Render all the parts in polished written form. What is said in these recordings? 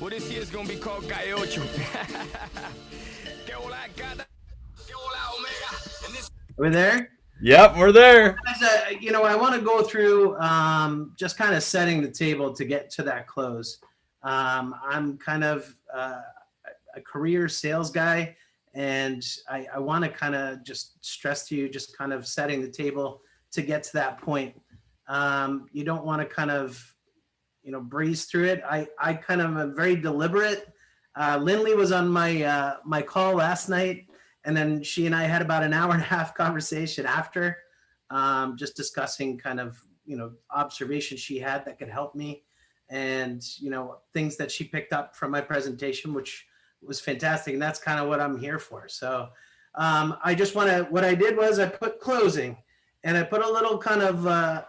Well, this year's gonna be called Calle Ocho. Que hola, gata. Que hola, Omega. And this. We're there. Yep, we're there. I want to go through just kind of setting the table to get to that close. I'm kind of a career sales guy, and I want to kind of just stress to you, just kind of setting the table to get to that point. You don't want to kind of breeze through it. I kind of am very deliberate. Lindley was on my call last night, and then she and I had about an hour and a half conversation after, just discussing kind of observations she had that could help me, and things that she picked up from my presentation, which was fantastic. And that's kind of what I'm here for. So I just want to. What I did was I put closing, and I put a little kind of.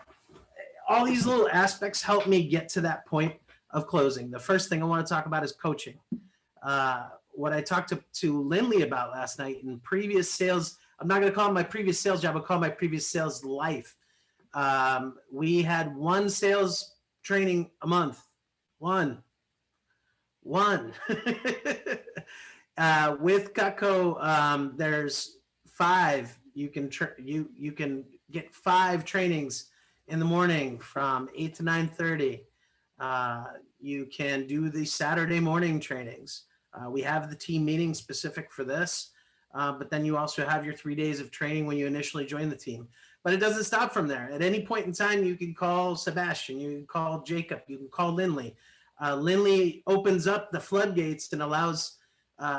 All these little aspects help me get to that point of closing. The first thing I want to talk about is coaching. What I talked to Lindley about last night in previous sales, I'm not going to call it my previous sales job, I'll call it my previous sales life. We had one sales training a month. One. With Cutco, there's 5. You can get 5 trainings in the morning from 8 to 9:30. You can do the Saturday morning trainings. We have the team meeting specific for this, but then you also have your 3 days of training when you initially join the team. But it doesn't stop from there. At any point in time, you can call Sebastian, you can call Jacob, you can call Lindley. Lindley opens up the floodgates and allows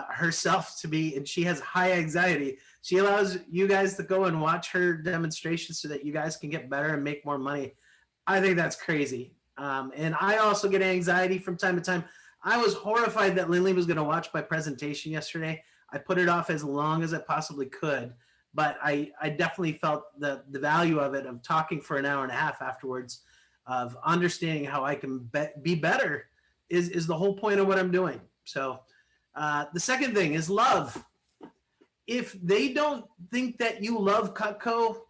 herself to be, and she has high anxiety. She allows you guys to go and watch her demonstrations so that you guys can get better and make more money. I think that's crazy. And I also get anxiety from time to time. I was horrified that Lindley was going to watch my presentation yesterday. I put it off as long as I possibly could, but I definitely felt the value of it, of talking for an hour and a half afterwards, of understanding how I can be better is the whole point of what I'm doing. So the second thing is love. If they don't think that you love Cutco,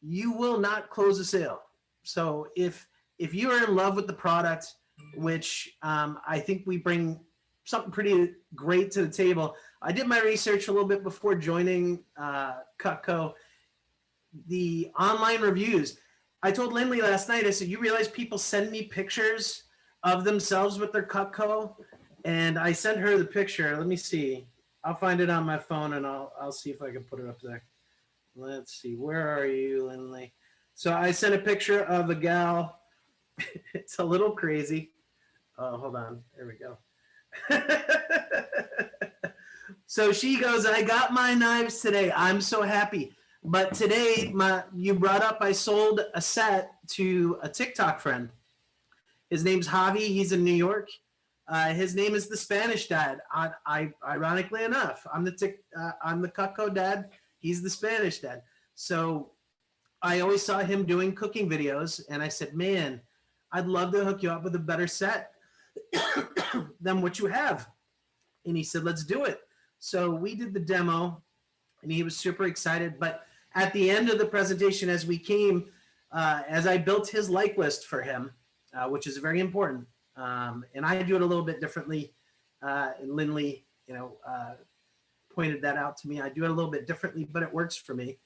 you will not close a sale. So if you are in love with the product, which I think we bring something pretty great to the table. I did my research a little bit before joining Cutco. The online reviews. I told Lindley last night, I said, you realize people send me pictures of themselves with their Cutco? And I sent her the picture. Let me see. I'll find it on my phone, and I'll see if I can put it up there. Let's see. Where are you, Lindley? So I sent a picture of a gal. It's a little crazy. Oh, hold on. There we go. So she goes, I got my knives today. I'm so happy. But today, you brought up I sold a set to a TikTok friend. His name's Javi. He's in New York. His name is the Spanish dad. Ironically enough, I'm the Cutco dad. He's the Spanish dad. So I always saw him doing cooking videos, and I said, man, I'd love to hook you up with a better set than what you have. And he said, let's do it. So we did the demo, and he was super excited. But at the end of the presentation, as we came, as I built his like list for him, which is very important, and I do it a little bit differently. And Lindley, pointed that out to me. I do it a little bit differently, but it works for me.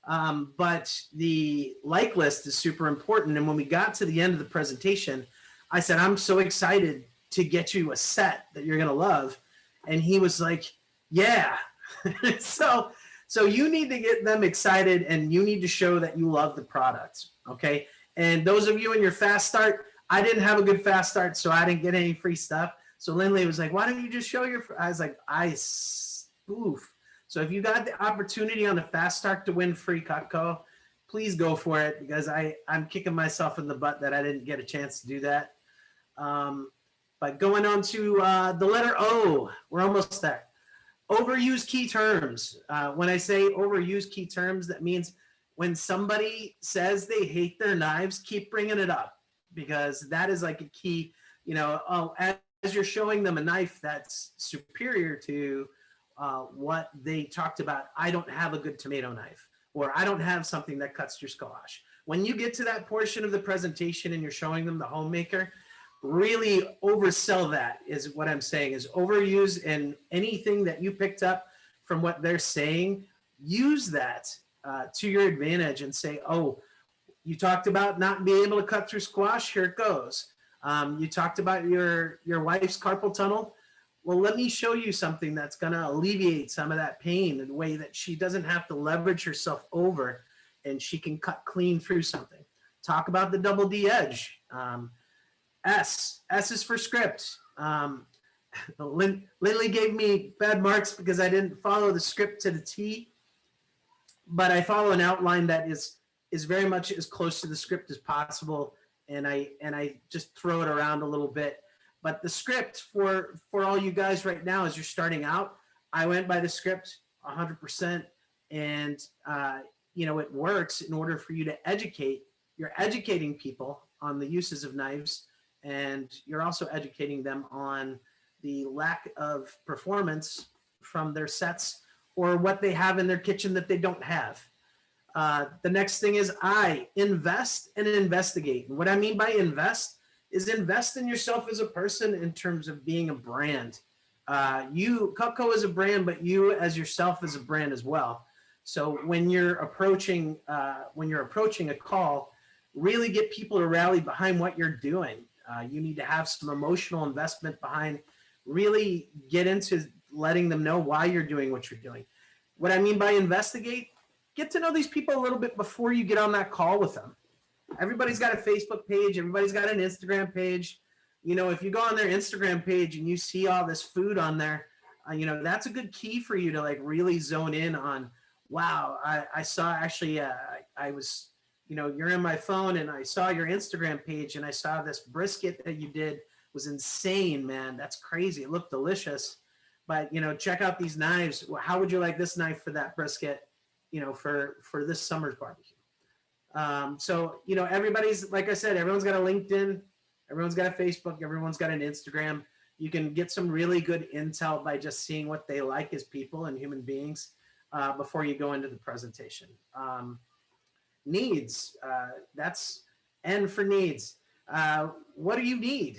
But the like list is super important. And when we got to the end of the presentation, I said, I'm so excited to get you a set that you're going to love. And he was like, yeah. So you need to get them excited, and you need to show that you love the product. Okay. And those of you in your fast start, I didn't have a good fast start, so I didn't get any free stuff. So Lindley was like, why don't you just show your, I was like, oof. So if you got the opportunity on the fast start to win free Cutco, please go for it, because I'm kicking myself in the butt that I didn't get a chance to do that. But going on to the letter O, we're almost there. Overused key terms. When I say overused key terms, that means when somebody says they hate their knives, keep bringing it up, because that is like a key, as you're showing them a knife that's superior to what they talked about. I don't have a good tomato knife, or I don't have something that cuts through squash. When you get to that portion of the presentation and you're showing them the homemaker, really oversell that is what I'm saying, is overuse, and anything that you picked up from what they're saying, use that to your advantage and say, oh, you talked about not being able to cut through squash. Here it goes. You talked about your wife's carpal tunnel. Well, let me show you something that's going to alleviate some of that pain in a way that she doesn't have to leverage herself over, and she can cut clean through something. Talk about the double D edge. S is for script. Lindley gave me bad marks because I didn't follow the script to the T, but I follow an outline that is very much as close to the script as possible, and I just throw it around a little bit. But the script for all you guys right now, as you're starting out, I went by the script 100%, and it works in order for you to educate. You're educating people on the uses of knives, and you're also educating them on the lack of performance from their sets or what they have in their kitchen that they don't have. The next thing is invest and investigate. And what I mean by invest is invest in yourself as a person in terms of being a brand. Cutco is a brand, but you as yourself is a brand as well. So when you're approaching a call, really get people to rally behind what you're doing. You need to have some emotional investment behind, really get into letting them know why you're doing what you're doing. What I mean by investigate, get to know these people a little bit before you get on that call with them. Everybody's got a Facebook page. Everybody's got an Instagram page. If you go on their Instagram page and you see all this food on there, that's a good key for you to like really zone in on, wow, I saw actually, I was, you're in my phone and I saw your Instagram page and I saw this brisket that you did was insane, man. That's crazy. It looked delicious. But, check out these knives. How would you like this knife for that brisket, for this summer's barbecue? So, everybody's, like I said, everyone's got a LinkedIn, everyone's got a Facebook, everyone's got an Instagram. You can get some really good intel by just seeing what they like as people and human beings before you go into the presentation. Needs, that's N for needs. What do you need?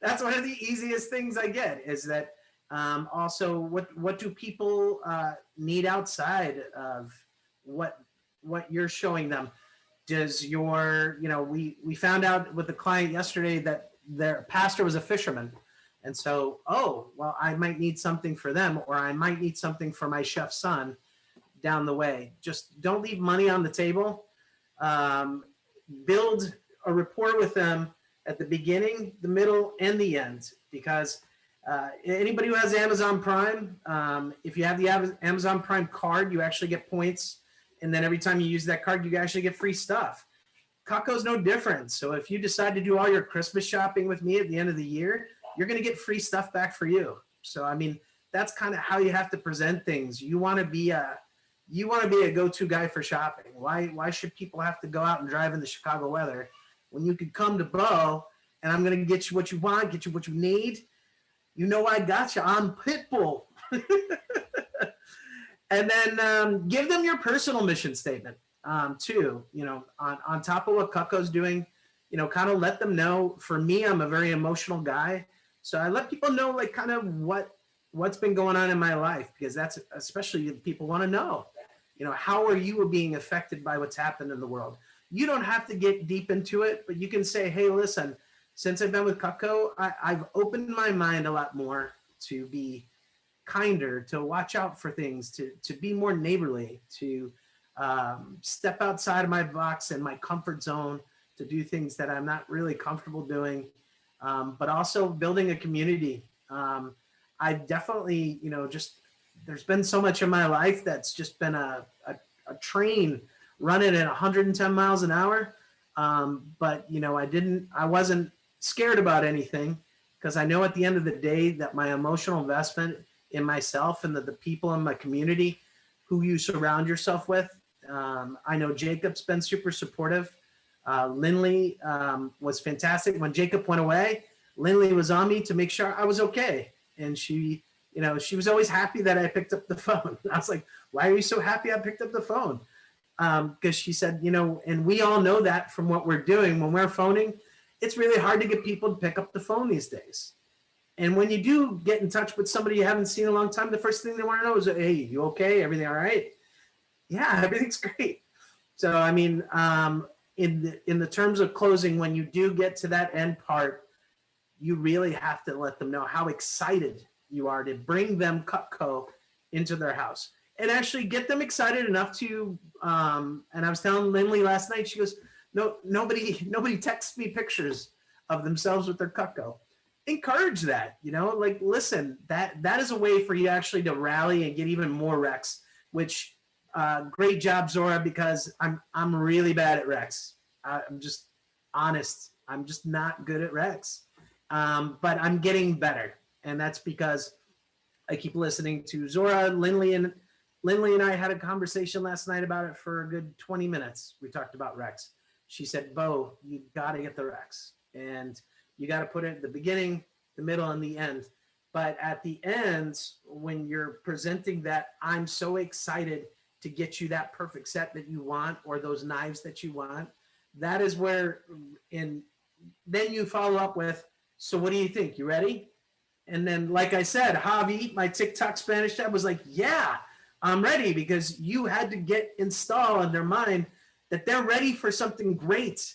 That's one of the easiest things I get, is that also what do people need outside of what you're showing them? Does your, we found out with the client yesterday that their pastor was a fisherman. And so, I might need something for them, or I might need something for my chef's son down the way. Just don't leave money on the table. Build a rapport with them at the beginning, the middle, and the end, because anybody who has Amazon Prime, if you have the Amazon Prime card, you actually get points. And then every time you use that card, you actually get free stuff. Cutco's no different. So if you decide to do all your Christmas shopping with me at the end of the year, you're going to get free stuff back for you. So, I mean, that's kind of how you have to present things. You want to be a go-to guy for shopping. Why should people have to go out and drive in the Chicago weather when you could come to Beau and I'm going to get you what you want, get you what you need? I got you. I'm Pitbull. And then give them your personal mission statement too. On top of what Cutco's doing, kind of let them know. For me, I'm a very emotional guy, so I let people know like kind of what's been going on in my life, because that's especially people want to know. How are you being affected by what's happened in the world? You don't have to get deep into it, but you can say, hey, listen, since I've been with Cutco, I've opened my mind a lot more to be kinder, to watch out for things, to be more neighborly, to step outside of my box and my comfort zone, to do things that I'm not really comfortable doing, but also building a community. I've definitely, there's been so much in my life that's just been a train running at 110 miles an hour. But, I wasn't scared about anything, because I know at the end of the day that my emotional investment in myself and the people in my community who you surround yourself with. I know Jacob's been super supportive. Lindley was fantastic. When Jacob went away, Lindley was on me to make sure I was okay. And she was always happy that I picked up the phone. I was like, why are you so happy I picked up the phone? 'Cause she said, and we all know that from what we're doing when we're phoning, 90% of the time we're not phoning. We're phoning because we're trying to get a hold of somebody. And so, I think it's really hard to get people to pick up the phone these days. And when you do get in touch with somebody you haven't seen in a long time, the first thing they want to know is, hey, you okay? Everything all right? Yeah, everything's great. So, I mean, in the terms of closing, when you do get to that end part, you really have to let them know how excited you are to bring them Cutco into their house and actually get them excited enough to, and I was telling Lindley last night, she goes, no, nobody texts me pictures of themselves with their Cutco. Encourage that, like, listen, that is a way for you actually to rally and get even more Rex, which great job, Zora, because I'm really bad at Rex. I'm just honest. I'm just not good at Rex. But I'm getting better. And that's because I keep listening to Zora. Lindley and I had a conversation last night about it for a good 20 minutes. We talked about Rex. She said, Beau, you got to get the Rex. And you got to put it at the beginning, the middle, and the end. But at the end, when you're presenting that, I'm so excited to get you that perfect set that you want or those knives that you want. That is where, and then you follow up with, so what do you think? You ready? And then, like I said, Javi, my TikTok Spanish tab, was like, yeah, I'm ready, because you had to get installed in their mind that they're ready for something great.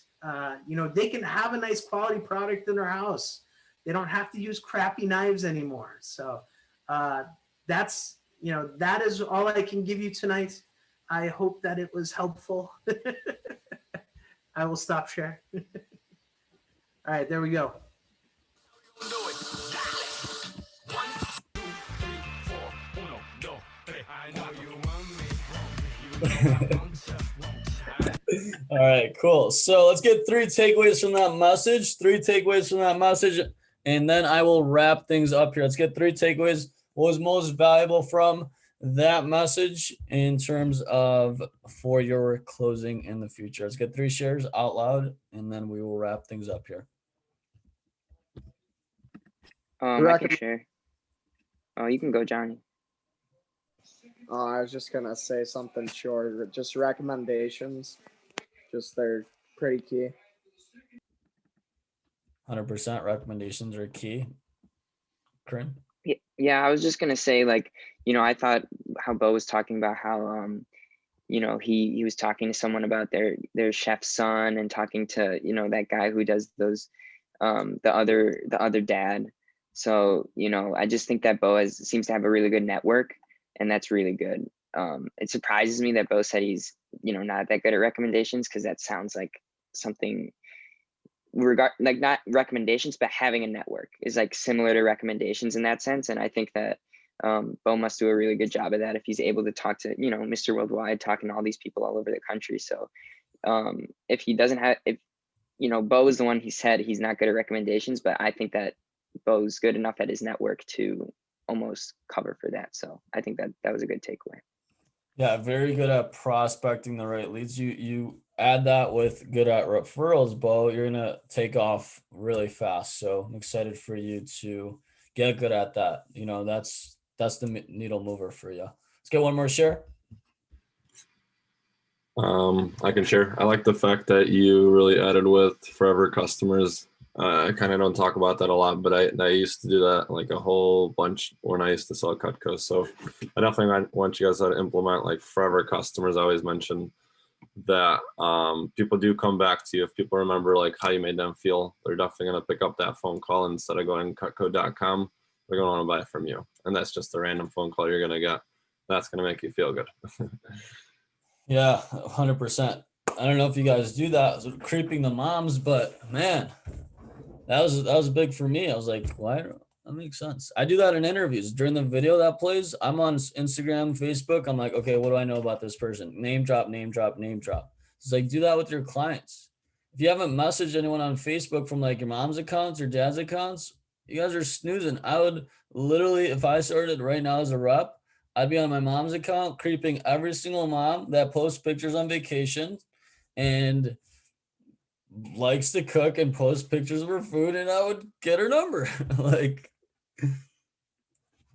They can have a nice quality product in their house. They don't have to use crappy knives anymore. So that is all I can give you tonight. I hope that it was helpful. I will stop sharing. All right, there we go. All right, cool. So let's get 3 takeaways from that message. And then I will wrap things up here. Let's get 3 takeaways. What was most valuable from that message in terms of for your closing in the future? Let's get 3 shares out loud, and then we will wrap things up here. I can share. Oh, you can go, Johnny. I was just gonna say something short. Just recommendations. Just they're pretty key. 100% recommendations are key. Corinne? Yeah, I was just gonna say, like, I thought how Beau was talking about how he was talking to someone about their chef's son, and talking to that guy who does those the other dad. So I just think that Beau seems to have a really good network, and that's really good. It surprises me that Beau said he's not that good at recommendations, because that sounds like something like not recommendations, but having a network is like similar to recommendations in that sense. And I think that Beau must do a really good job of that if he's able to talk to Mr. Worldwide, talking to all these people all over the country. So if he doesn't have, Beau is the one, he said he's not good at recommendations, but I think that Beau's good enough at his network to almost cover for that. So I think that was a good takeaway. Yeah, very good at prospecting the right leads. You add that with good at referrals, Beau, you're gonna take off really fast. So I'm excited for you to get good at that. That's the needle mover for you. Let's get one more share. I can share. I like the fact that you really added with forever customers. I kind of don't talk about that a lot, but I used to do that like a whole bunch when I used to sell Cutco. So I definitely want you guys to implement like forever customers. I always mention that people do come back to you. If people remember like how you made them feel, they're definitely going to pick up that phone call instead of going to cutco.com. They're going to want to buy it from you. And that's just a random phone call you're going to get. That's going to make you feel good. Yeah, 100%. I don't know if you guys do that, creeping the moms, but man, that was big for me. I was like, why? That makes sense. I do that in interviews. During the video that plays, I'm on Instagram, Facebook. I'm like, okay, what do I know about this person? Name drop, name drop, name drop. It's like, do that with your clients. If you haven't messaged anyone on Facebook from like your mom's accounts or dad's accounts, you guys are snoozing. I would literally, if I started right now as a rep, I'd be on my mom's account, creeping every single mom that posts pictures on vacation and likes to cook and post pictures of her food, and I would get her number. Like,